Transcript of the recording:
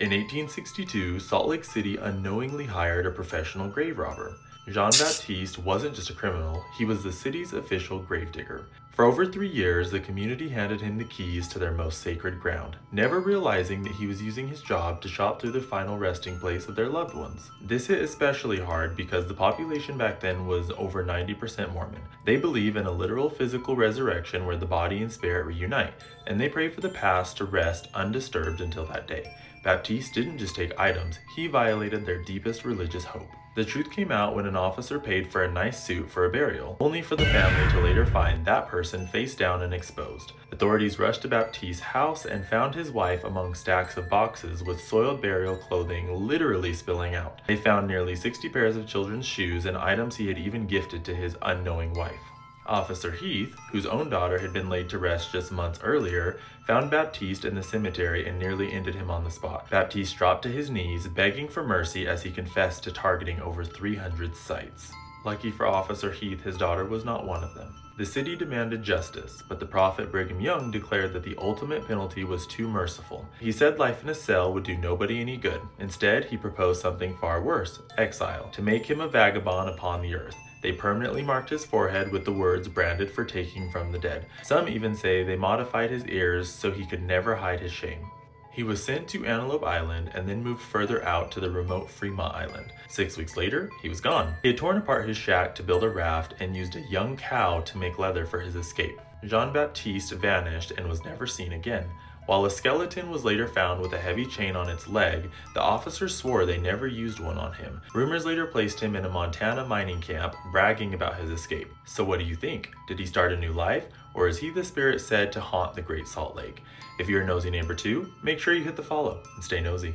In 1862, Salt Lake City unknowingly hired a professional grave robber. Jean-Baptiste wasn't just a criminal, he was the city's official gravedigger. For over 3 years, the community handed him the keys to their most sacred ground, never realizing that he was using his job to shop through the final resting place of their loved ones. This hit especially hard because the population back then was over 90% Mormon. They believe in a literal physical resurrection where the body and spirit reunite, and they pray for the past to rest undisturbed until that day. Baptiste didn't just take items, he violated their deepest religious hope. The truth came out when an officer paid for a nice suit for a burial, only for the family to later find that person face down and exposed. Authorities rushed to Baptiste's house and found his wife among stacks of boxes with soiled burial clothing literally spilling out. They found nearly 60 pairs of children's shoes and items he had even gifted to his unknowing wife. Officer Heath, whose own daughter had been laid to rest just months earlier, found Baptiste in the cemetery and nearly ended him on the spot. Baptiste dropped to his knees, begging for mercy as he confessed to targeting over 300 sites. Lucky for Officer Heath, his daughter was not one of them. The city demanded justice, but the prophet Brigham Young declared that the ultimate penalty was too merciful. He said life in a cell would do nobody any good. Instead, he proposed something far worse, exile, to make him a vagabond upon the earth. They permanently marked his forehead with the words branded for taking from the dead. Some even say they modified his ears so he could never hide his shame. He was sent to Antelope Island and then moved further out to the remote Fremont Island. 6 weeks later, he was gone. He had torn apart his shack to build a raft and used a young cow to make leather for his escape. Jean-Baptiste vanished and was never seen again. While a skeleton was later found with a heavy chain on its leg, the officers swore they never used one on him. Rumors later placed him in a Montana mining camp, bragging about his escape. So what do you think? Did he start a new life? Or is he the spirit said to haunt the Great Salt Lake? If you're a nosy neighbor too, make sure you hit the follow and stay nosy.